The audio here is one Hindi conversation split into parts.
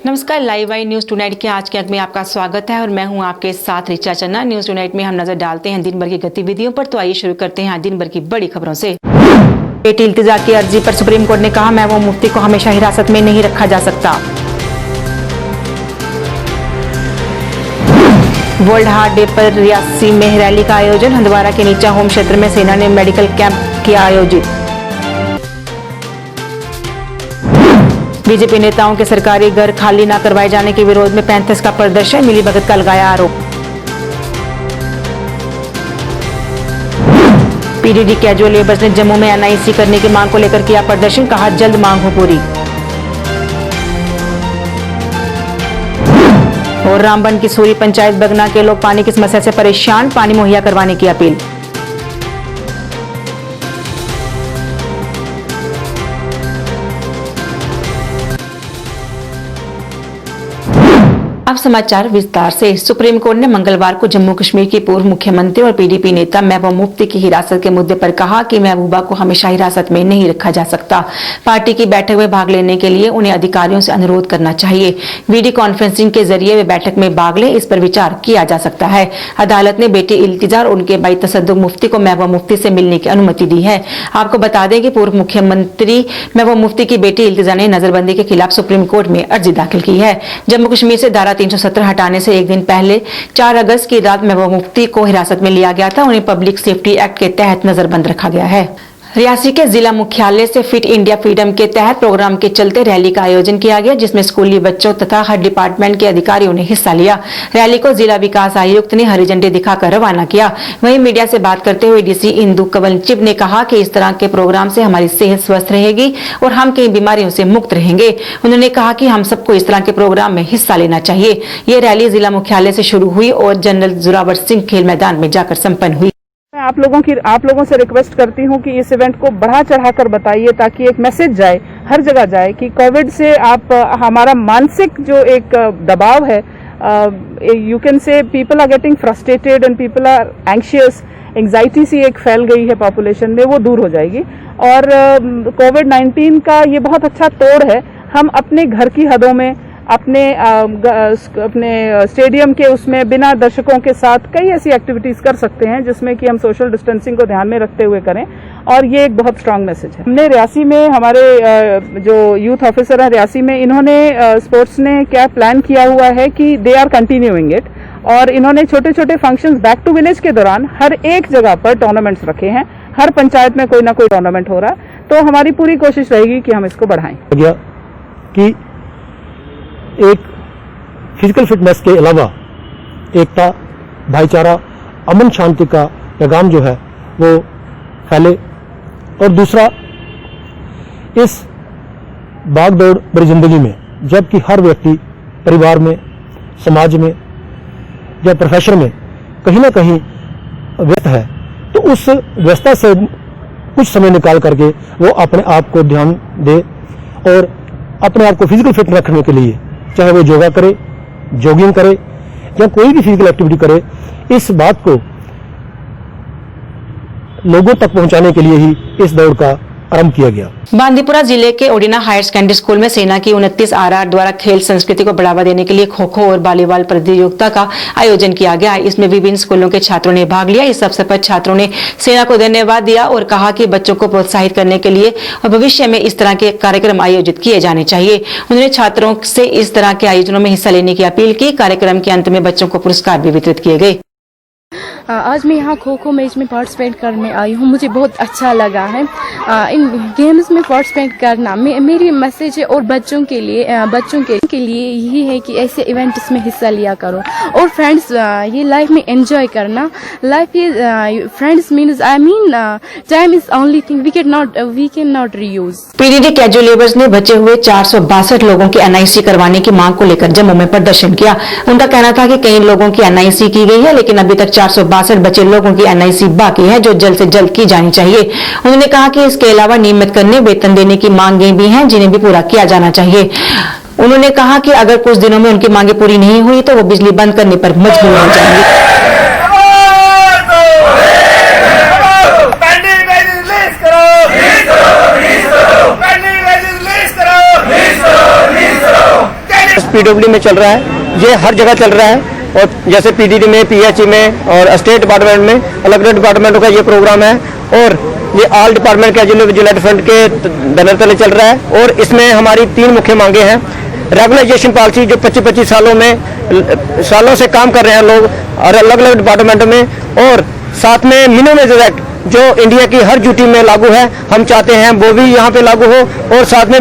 नमस्कार, लाइव आई न्यूज टुनाइट के आज के अंक में आपका स्वागत है और मैं हूं आपके साथ रिचा चन्ना। न्यूज टुनाइट में हम नजर डालते हैं दिन भर की गतिविधियों पर। तो आइए शुरू करते हैं आज दिन भर की बड़ी खबरों से। बेटी इल्तिजा की अर्जी पर सुप्रीम कोर्ट ने कहा, महबूबा मुफ्ती को हमेशा हिरासत में नहीं रखा जा सकता। वर्ल्ड हार्ट डे पर रियासी में रैली का आयोजन। हंदवाड़ा के नीचा होम क्षेत्र में सेना ने मेडिकल कैंप किया आयोजित। बीजेपी नेताओं के सरकारी घर खाली न करवाए जाने के विरोध में पैंथर्स का प्रदर्शन। मिलीभगत का लगाया आरोप। पीडीडी कैजुअल लेबर्स ने जम्मू में एनआईसी करने की मांग को लेकर किया प्रदर्शन। कहा, जल्द मांग हो पूरी। और रामबन की सूरी पंचायत बगना के लोग पानी की समस्या से परेशान, पानी मुहैया करवाने की अपील। अब समाचार विस्तार से। सुप्रीम कोर्ट ने मंगलवार को जम्मू कश्मीर की पूर्व मुख्यमंत्री और पीडीपी नेता महबूबा मुफ्ती की हिरासत के मुद्दे पर कहा कि महबूबा को हमेशा हिरासत में नहीं रखा जा सकता। पार्टी की बैठक में भाग लेने के लिए उन्हें अधिकारियों से अनुरोध करना चाहिए। वीडियो कॉन्फ्रेंसिंग के जरिए वे बैठक में भाग लें, इस पर विचार किया जा सकता है। अदालत ने बेटी इल्तिजा और उनके भाई तसद्दुक मुफ्ती को महबूबा मुफ्ती से मिलने की अनुमति दी है। आपको बता दें कि पूर्व मुख्यमंत्री महबूबा मुफ्ती की बेटी इल्तिजा ने नजरबंदी के खिलाफ सुप्रीम कोर्ट में अर्जी दाखिल की है। जम्मू कश्मीर से धारा 370 हटाने से एक दिन पहले 4 अगस्त की रात महबूबा मुफ्ती को हिरासत में लिया गया था। उन्हें पब्लिक सेफ्टी एक्ट के तहत नजरबंद रखा गया है। रियासी के जिला मुख्यालय से फिट इंडिया फ्रीडम के तहत प्रोग्राम के चलते रैली का आयोजन किया गया, जिसमें स्कूली बच्चों तथा हर डिपार्टमेंट के अधिकारियों ने हिस्सा लिया। रैली को जिला विकास आयुक्त ने हरी झंडी दिखाकर रवाना किया। वहीं मीडिया से बात करते हुए डीसी इंदु कंवलचिब ने कहा कि इस तरह के प्रोग्राम से हमारी सेहत स्वस्थ रहेगी और हम कई बीमारियों से मुक्त रहेंगे। उन्होंने कहा कि हम सबको इस तरह के प्रोग्राम में हिस्सा लेना चाहिए। ये रैली जिला मुख्यालय से शुरू हुई और जनरल जोरावर सिंह खेल मैदान में जाकर संपन्न हुई। मैं आप लोगों से रिक्वेस्ट करती हूं कि इस इवेंट को बढ़ा चढ़ाकर बताइए, ताकि एक मैसेज जाए, हर जगह जाए कि कोविड से आप हमारा मानसिक जो एक दबाव है, you can say people are getting frustrated and people are anxious, anxiety सी एक फैल गई है पॉपुलेशन में, वो दूर हो जाएगी। और कोविड-19 का ये बहुत अच्छा तोड़ है। हम अपने घर की हदों में, अपने स्टेडियम के उसमें बिना दर्शकों के साथ कई ऐसी एक्टिविटीज कर सकते हैं जिसमें कि हम सोशल डिस्टेंसिंग को ध्यान में रखते हुए करें, और ये एक बहुत स्ट्रांग मैसेज है। हमने रियासी में हमारे जो यूथ ऑफिसर हैं रियासी में, इन्होंने स्पोर्ट्स ने क्या प्लान किया हुआ है कि दे आर कंटिन्यूइंग इट, और इन्होंने छोटे छोटे फंक्शंस बैक टू विलेज के दौरान हर एक जगह पर टूर्नामेंट्स रखे हैं। हर पंचायत में कोई ना कोई टूर्नामेंट हो रहा है। तो हमारी पूरी कोशिश रहेगी कि हम इसको बढ़ाएं। कि एक फिजिकल फिटनेस के अलावा एकता, भाईचारा, अमन शांति का पैगाम जो है वो फैले, और दूसरा, इस भागदौड़ भरी जिंदगी में जबकि हर व्यक्ति परिवार में, समाज में या प्रोफेशन में कहीं ना कहीं व्यस्त है, तो उस व्यस्तता से कुछ समय निकाल करके वो अपने आप को ध्यान दे और अपने आप को फिजिकल फिट रखने के लिए, चाहे वो योगा करे, जॉगिंग करे या कोई भी फिजिकल एक्टिविटी करे, इस बात को लोगों तक पहुंचाने के लिए ही इस दौड़ का आरंभ किया गया। बांदीपुरा जिले के ओडिना हायर सेकेंडरी स्कूल में सेना की 29 आरआर द्वारा खेल संस्कृति को बढ़ावा देने के लिए खो खो और वॉलीबॉल प्रतियोगिता का आयोजन किया गया। इसमें विभिन्न स्कूलों के छात्रों ने भाग लिया। इस अवसर पर छात्रों ने सेना को धन्यवाद दिया और कहा कि बच्चों को प्रोत्साहित करने के लिए और भविष्य में इस तरह के कार्यक्रम आयोजित किए जाने चाहिए। उन्होंने छात्रों से इस तरह के आयोजनों में हिस्सा लेने की अपील की। कार्यक्रम के अंत में बच्चों को पुरस्कार भी वितरित किए गए। आज मैं यहाँ खो खो मैच में पार्टिसिपेट करने आई हूँ। मुझे बहुत अच्छा लगा है इन गेम्स में पार्टिसिपेट करना। मेरी मैसेज है और बच्चों के लिए यही है कि ऐसे इवेंट्स में हिस्सा लिया करो। और फ्रेंड्स, ये लाइफ में एंजॉय करना। लाइफ ये friends means time is only thing we can not reuse. PDD casual labours ने बचे हुए 462 लोगों की एनआईसी करवाने की मांग को लेकर जम्मू में प्रदर्शन किया। उनका कहना था कि कई लोगों की एनआईसी की गई है, लेकिन अभी तक 462 बचे लोगों की एनआईसी बाकी है, जो जल्द से जल्द की जानी चाहिए। उन्होंने कहा कि इसके अलावा नियमित करने, वेतन देने की मांगें भी हैं, जिन्हें भी पूरा किया जाना चाहिए। उन्होंने कहा कि अगर कुछ दिनों में उनकी मांगें पूरी नहीं हुई तो वो बिजली बंद करने पर मजबूर हो जाएंगे। पीडब्ल्यूडी में चल रहा है, ये हर जगह चल रहा है। और जैसे पीडीडी में, पीएचई में और स्टेट डिपार्टमेंट में अलग अलग डिपार्टमेंटों का ये प्रोग्राम है और ये ऑल डिपार्टमेंट के विजिलेंस फ्रंट के बैनर तले चल रहा है। और इसमें हमारी 3 मुख्य मांगे हैं। रेगुलाइजेशन पॉलिसी जो 25-25 सालों से काम कर रहे हैं लोग और अलग अलग डिपार्टमेंटों में, और साथ में मिनिमम वेज एक्ट जो इंडिया की हर ड्यूटी में लागू है, हम चाहते हैं वो भी यहाँ पे लागू हो। और साथ में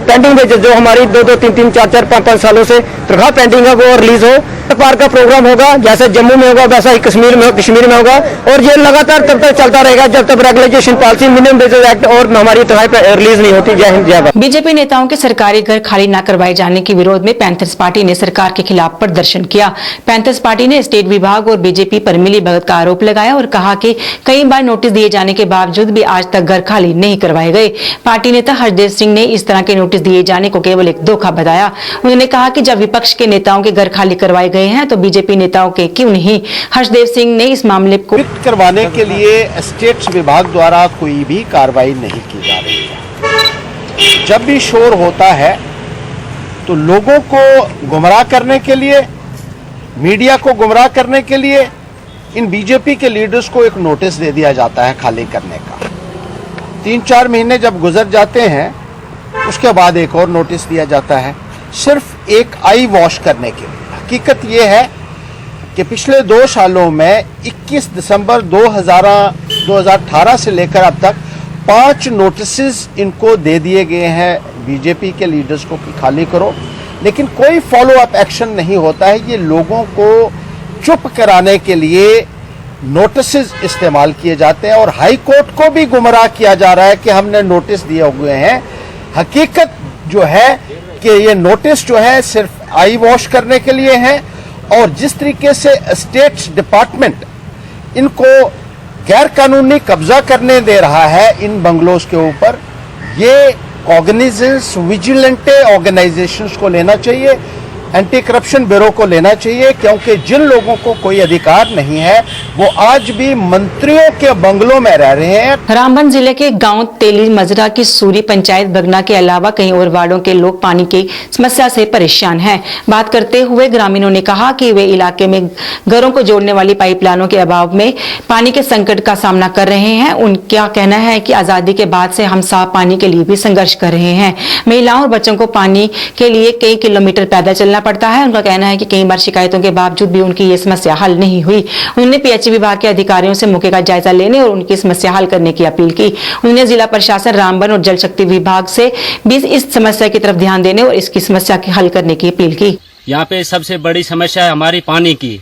पेंडिंग वेजेस जो हमारी 2-2, 3-3, 4-4, 5-5 सालों से तनख्वाह पेंडिंग है वो रिलीज हो। प्रकार का प्रोग्राम होगा, जैसे जम्मू में होगा वैसा ही कश्मीर में होगा। और ये लगातार तब तक चलता रहेगा जब तक regularisation policy, minimum wages act और हमारी तनख्वाह रिलीज नहीं होती। जय हिंद, जय भारत। बीजेपी नेताओं के सरकारी घर खाली न करवाए जाने के विरोध में पैंथर्स पार्टी ने सरकार के खिलाफ प्रदर्शन किया। पैंथर्स पार्टी ने स्टेट विभाग और बीजेपी पर मिली भगत का आरोप लगाया और कहा कि कई बार नोटिस दिए जाने के बावजूद भी आज तक घर खाली नहीं करवाए गए। पार्टी नेता हरदेव सिंह ने इस तरह के नोटिस दिए जाने को केवल एक धोखा बताया। उन्होंने कहा कि जब विपक्ष के नेताओं के घर खाली करवाए गए हैं तो बीजेपी नेताओं के क्यों नहीं। हर्षदेव सिंह ने इस मामले को करवाने के लिए स्टेट विभाग द्वारा कोई भी कार्रवाई नहीं की जा रही है। जब भी शोर होता है तो लोगों को गुमराह करने के लिए, मीडिया को गुमराह करने के लिए इन बीजेपी के लीडर्स को एक नोटिस दे दिया जाता है खाली करने का। 3-4 महीने जब गुजर जाते हैं उसके बाद एक और नोटिस दिया जाता है, सिर्फ एक आई वॉश करने के लिए। हकीकत यह है कि पिछले 2 सालों में 21 दिसंबर 2018 से लेकर अब तक 5 नोटिसेस इनको दे दिए गए हैं बीजेपी के लीडर्स को कि खाली करो, लेकिन कोई फॉलो अप एक्शन नहीं होता है। ये लोगों को चुप कराने के लिए नोटिसेस इस्तेमाल किए जाते हैं और हाई कोर्ट को भी गुमराह किया जा रहा है कि हमने नोटिस दिए हुए हैं। हकीकत जो है कि ये नोटिस जो है सिर्फ आई वॉश करने के लिए है। और जिस तरीके से स्टेट डिपार्टमेंट इनको गैर कानूनी कब्जा करने दे रहा है इन बंगलोज के ऊपर, ये कॉग्निजेंस विजिलेंटे ऑर्गेनाइजेशंस को लेना चाहिए, एंटी करप्शन ब्यूरो को लेना चाहिए, क्योंकि जिन लोगों को कोई अधिकार नहीं है वो आज भी मंत्रियों के बंगलों में रह रहे हैं। रामबन जिले के गांव तेली मजरा की सूरी पंचायत बगना के अलावा कई और वार्डों के लोग पानी की समस्या से परेशान हैं। बात करते हुए ग्रामीणों ने कहा कि वे इलाके में घरों को जोड़ने वाली पाइपलाइनों के अभाव में पानी के संकट का सामना कर रहे हैं। उनका कहना है कि आजादी के बाद से हम साफ पानी के लिए भी संघर्ष कर रहे हैं। महिलाओं और बच्चों को पानी के लिए कई किलोमीटर पैदल चलना पड़ता है। उनका कहना है कि कई बार शिकायतों के बावजूद भी उनकी ये समस्या हल नहीं हुई। उन्होंने पीएचई विभाग के अधिकारियों से मौके का जायजा लेने और उनकी समस्या हल करने की अपील की। उन्होंने जिला प्रशासन रामबन और जल शक्ति विभाग से भी इस समस्या की तरफ ध्यान देने और इसकी समस्या के हल करने की अपील की। यहाँ पे सबसे बड़ी समस्या है हमारी पानी की,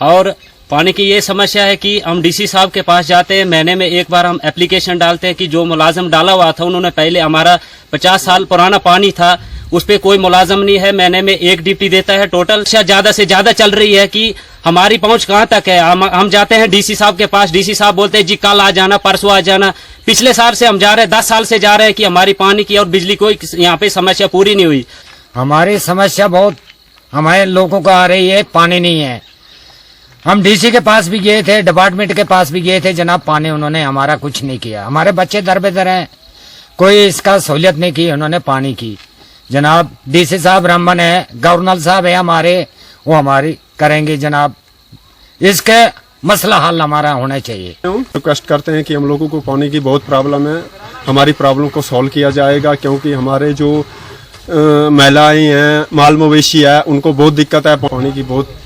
और पानी की ये समस्या है कि हम डीसी साहब के पास जाते हैं, महीने में एक बार हम एप्लीकेशन डालते हैं कि जो मुलाजिम डाला हुआ था उन्होंने पहले हमारा 50 साल पुराना पानी था उस पे कोई मुलाजिम नहीं है, महीने में 1 ड्यूटी देता है। टोटल ज्यादा से ज्यादा चल रही है कि हमारी पहुंच कहाँ तक है। हम जाते हैं डीसी साहब के पास, डीसी साहब बोलते हैं जी कल आ जाना, परसों आ जाना। पिछले साल से हम जा रहे हैं, 10 साल से जा रहे हैं कि हमारी पानी की और बिजली कोई यहाँ पे समस्या पूरी नहीं हुई। हमारी समस्या बहुत हमारे लोगों को आ रही है, पानी नहीं है। हम डीसी के पास भी गए थे, डिपार्टमेंट के पास भी गए थे जनाब, पानी उन्होंने हमारा कुछ नहीं किया। हमारे बच्चे दर बेदर हैं, कोई इसका सहूलियत नहीं की उन्होंने पानी की। जनाब डीसी साहब रामबन है, गवर्नर साहब है हमारे, वो हमारी करेंगे जनाब। इसके मसला हल हमारा होना चाहिए। रिक्वेस्ट करते हैं कि हम लोगों को पानी की बहुत प्रॉब्लम है, हमारी प्रॉब्लम को सॉल्व किया जाएगा, क्योंकि हमारे जो महिलाएं हैं, माल मवेशी है, उनको बहुत दिक्कत है, पानी की बहुत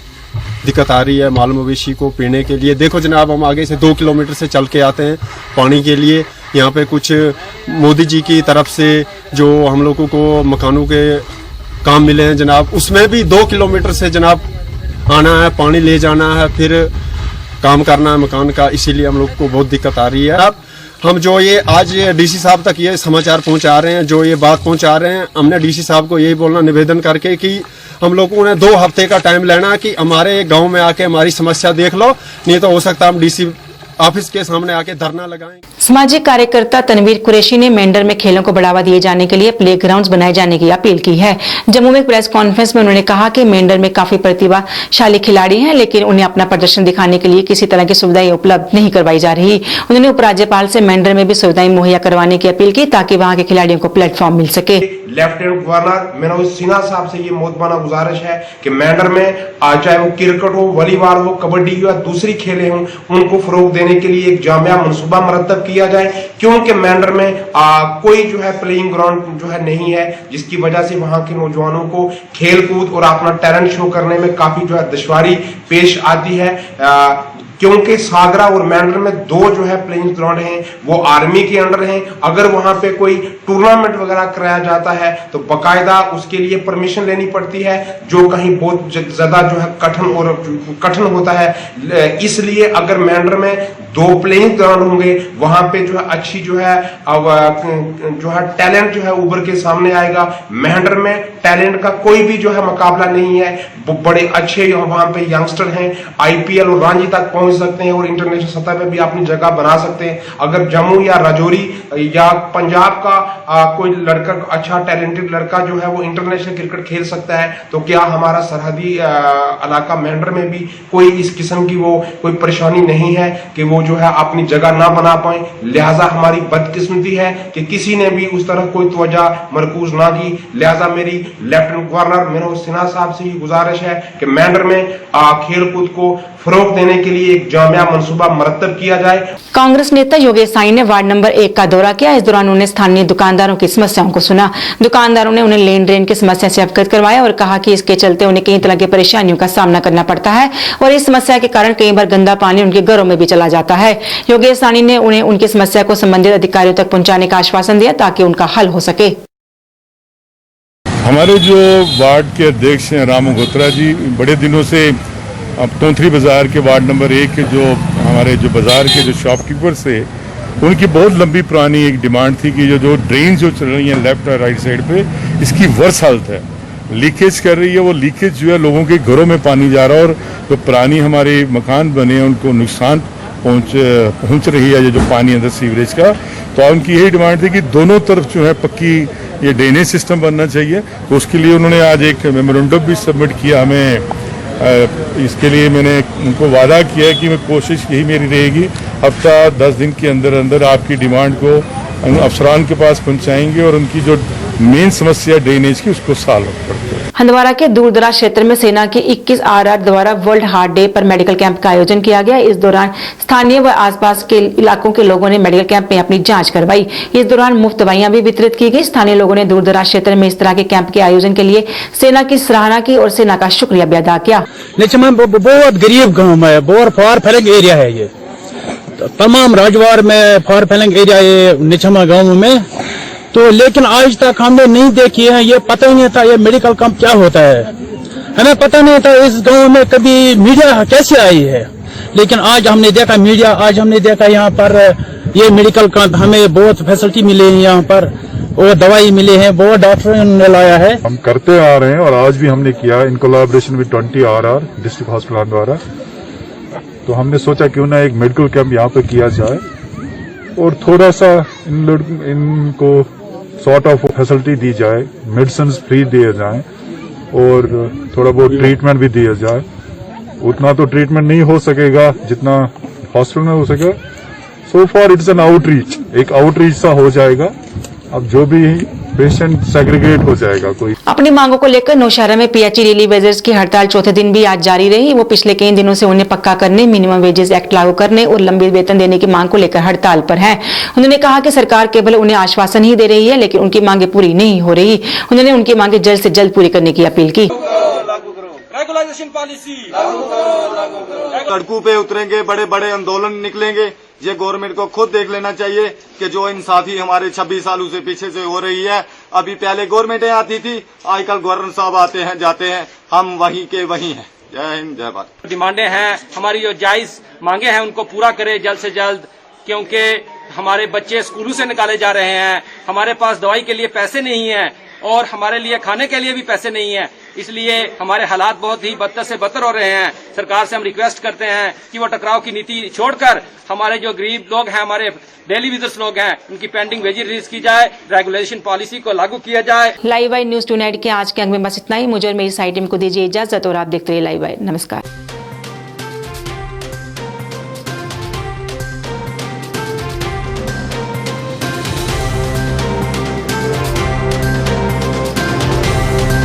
दिक्कत आ रही है माल मवेशी को पीने के लिए। देखो जनाब, हम आगे से 2 किलोमीटर से चल के आते हैं पानी के लिए। यहाँ पे कुछ मोदी जी की तरफ से जो हम लोगों को मकानों के काम मिले हैं जनाब, उसमें भी 2 किलोमीटर से जनाब आना है, पानी ले जाना है, फिर काम करना है मकान का, इसीलिए हम लोग को बहुत दिक्कत आ रही है। अब हम जो ये आज डीसी साहब तक ये समाचार पहुंचा रहे हैं, जो ये बात पहुंचा रहे हैं, हमने डीसी साहब को यही बोलना निवेदन करके कि हम लोगों ने 2 हफ्ते का टाइम लेना कि हमारे गांव में आके हमारी समस्या देख लो, नहीं तो हो सकता हम डीसी ऑफिस के सामने आके धरना लगाएं। सामाजिक कार्यकर्ता तनवीर कुरैशी ने मेंढर में खेलों को बढ़ावा दिए जाने के लिए प्ले ग्राउंड्स बनाए जाने की अपील की है। जम्मू में एक प्रेस कॉन्फ्रेंस में उन्होंने कहा कि मेंढर में काफी प्रतिभाशाली खिलाड़ी हैं, लेकिन उन्हें अपना प्रदर्शन दिखाने के लिए किसी तरह की सुविधाएं उपलब्ध नहीं करवाई जा रही। उन्होंने उपराज्यपाल से मेंढर में भी सुविधाएं मुहैया करवाने की अपील की ताकि वहां के खिलाड़ियों को प्लेटफॉर्म मिल सके। लेफ्टिनेंट गवर्नर मनोज सिन्हा साहब से ये मोहतबाना गुजारिश है कि मेंढर में चाहे वो क्रिकेट हो, वॉलीबॉल हो, कबड्डी हो या दूसरी खेलें हों, उनको फरोग देने के लिए एक जामिया मनसूबा मरतब किया जाए, क्योंकि मेंढर में कोई जो है प्लेइंग ग्राउंड जो है नहीं है, जिसकी वजह से वहां के नौजवानों को खेल कूद और अपना टैलेंट शो करने में काफी जो है दुश्वारी पेश आती है। क्योंकि सागरा और मेंढर में दो जो है प्लेइंग ग्राउंड हैं, वो आर्मी के अंडर हैं। अगर वहां पे कोई टूर्नामेंट वगैरह कराया जाता है तो बकायदा उसके लिए परमिशन लेनी पड़ती है, जो कहीं बहुत ज्यादा जो है कठिन होता है। इसलिए अगर मेंढर में दो प्लेइंग ग्राउंड होंगे, वहां पे जो है अच्छी जो है टैलेंट जो है उभर के सामने आएगा। मेंढर में टैलेंट का कोई भी जो है मुकाबला नहीं है, बड़े अच्छे वहां पे यंगस्टर हैं, IPL और रणजी तक पहुंच सकते हैं और इंटरनेशनल सतह पे भी अपनी जगह बना सकते हैं। अगर जम्मू या राजौरी या पंजाब का कोई लड़का, अच्छा टैलेंटेड लड़का जो है वो इंटरनेशनल क्रिकेट खेल सकता है, तो क्या हमारा सरहदी इलाका मेंढर में भी कोई इस किस्म की वो कोई परेशानी नहीं है कि वो जो है अपनी जगह ना बना पाए? लिहाजा हमारी बदकिस्मती है कि किसी ने भी उस तरह कोई तवज्जो मरकूज ना की। लिहाजा मेरी लेफ्टिनेंट गवर्नर मनोज सिन्हा साहब से ही गुजारिश है कि मेंढर में खेल कूद को फरोग देने के लिए एक जामिया मनसूबा मरतब किया जाए। कांग्रेस नेता योगेश साई ने वार्ड नंबर 1 का दौरा किया। इस दौरान उन्होंने स्थानीय दुकानदारों की समस्याओं को सुना। दुकानदारों ने उन्हें लेन देन की समस्या से अवगत करवाया और कहा कि इसके चलते उन्हें कई तरह की परेशानियों का सामना करना पड़ता है और इस समस्या के कारण कई बार गंदा पानी उनके घरों में भी चला जाता है। योगेश साई ने उन्हें उनकी समस्या को संबंधित अधिकारियों तक पहुंचाने का आश्वासन दिया ताकि उनका हल हो सके। हमारे जो वार्ड के अध्यक्ष हैं राम मल्होत्रा जी, बड़े दिनों से अब तोंथरी बाज़ार के वार्ड नंबर 1 के जो हमारे जो बाज़ार के जो शॉपकीपर से उनकी बहुत लंबी पुरानी एक डिमांड थी कि जो ड्रेन जो चल रही हैं लेफ्ट और राइट साइड पे, इसकी वर्स हालत है, लीकेज कर रही है। वो लीकेज जो है लोगों के घरों में पानी जा रहा है और जो पुरानी हमारे मकान बने हैं उनको नुकसान पहुंच रही है जो पानी अंदर सीवरेज का। तो उनकी यही डिमांड थी कि दोनों तरफ जो है पक्की ये ड्रेनेज सिस्टम बनना चाहिए। तो उसके लिए उन्होंने आज एक मेमोरेंडम भी सबमिट किया हमें। इसके लिए मैंने उनको वादा किया है कि मैं कोशिश यही मेरी रहेगी, हफ्ता 10 दिन के अंदर अंदर आपकी डिमांड को अफसरान के पास पहुंचाएंगे और उनकी जो मेन समस्या ड्रेनेज की उसको सॉल्व करते हैं। हंदवाड़ा के दूर दराज क्षेत्र में सेना के 21 RR द्वारा वर्ल्ड हार्ट डे पर मेडिकल कैंप का आयोजन किया गया। इस दौरान स्थानीय व आसपास के इलाकों के लोगों ने मेडिकल कैंप में अपनी जांच करवाई। इस दौरान मुफ्त दवाइयां भी वितरित की गई। स्थानीय लोगों ने दूर दराज क्षेत्र में इस तरह के कैंप के आयोजन के लिए सेना की सराहना की और सेना का शुक्रिया भी अदा किया। बहुत गरीब गाँव है, बहुत फार फैलिंग एरिया है, ये तमाम राजवार में फार फैलिंग एरिया ये निचमा गाँव में। तो लेकिन आज तक हमने नहीं देखी है, ये पता ही नहीं था ये मेडिकल कैंप क्या होता है, हमें पता नहीं था इस गांव में कभी मीडिया कैसे आई है। लेकिन आज हमने देखा मीडिया, आज हमने देखा यहाँ पर ये मेडिकल कैंप, हमें बहुत फैसिलिटी मिले हैं यहाँ पर, वो दवाई मिले हैं, बहुत डॉक्टरों ने लाया है। हम करते आ रहे हैं और आज भी हमने किया in collaboration with 20 RR district hospital द्वारा। तो हमने सोचा क्यों ना एक मेडिकल कैंप यहाँ पे किया जाए और थोड़ा सा इनको सॉर्ट ऑफ फैसिलिटी दी जाए, मेडिसिन फ्री दिए जाए और थोड़ा बहुत ट्रीटमेंट भी दिया जाए। उतना तो ट्रीटमेंट नहीं हो सकेगा जितना हॉस्पिटल में हो सकेगा। So for it's an outreach, एक आउटरीच सा हो जाएगा। अब जो भी पेशेंट सेग्रीगेट हो जाएगा। कोई अपनी मांगों को लेकर नौशहरा में PHE डेली वेजर्स की हड़ताल चौथे दिन भी आज जारी रही। वो पिछले कई दिनों से उन्हें पक्का करने, मिनिमम वेजेस एक्ट लागू करने और लंबी वेतन देने की मांग को लेकर हड़ताल पर हैं। उन्होंने कहा कि सरकार केवल उन्हें आश्वासन ही दे रही है, लेकिन उनकी मांगे पूरी नहीं हो रही। उन्होंने उनकी मांगे जल्द से जल्द पूरी करने की अपील की। रेगुलाइजेशन पॉलिसी सड़कों पे उतरेंगे, बड़े बड़े आंदोलन निकलेंगे। ये गवर्नमेंट को खुद देख लेना चाहिए कि जो इंसाफी हमारे 26 सालों से पीछे से हो रही है। अभी पहले गवर्नमेंटें आती थी, आजकल गवर्नर साहब आते हैं जाते हैं, हम वहीं के वहीं हैं। जय हिंद जय भारत। डिमांडें हैं हमारी, जो जायज मांगे हैं उनको पूरा करें जल्द से जल्द, क्योंकि हमारे बच्चे स्कूलों से निकाले जा रहे हैं, हमारे पास दवाई के लिए पैसे नहीं हैं और हमारे लिए खाने के लिए भी पैसे नहीं है। इसलिए हमारे हालात बहुत ही बदतर से बदतर हो रहे हैं। सरकार से हम रिक्वेस्ट करते हैं कि वो टकराव की नीति छोड़कर हमारे जो गरीब लोग हैं, हमारे डेली विजर्स लोग हैं, उनकी पेंडिंग वेजेस रिलीज की जाए, रेगुलेशन पॉलिसी को लागू किया जाए। लाइव वाई न्यूज टुनाइट के आज के अंक में बस इतना ही। मुझे और मेरी साइड टीम को दीजिए इजाजत और आप देखते रहिए लाइव वाई। नमस्कार।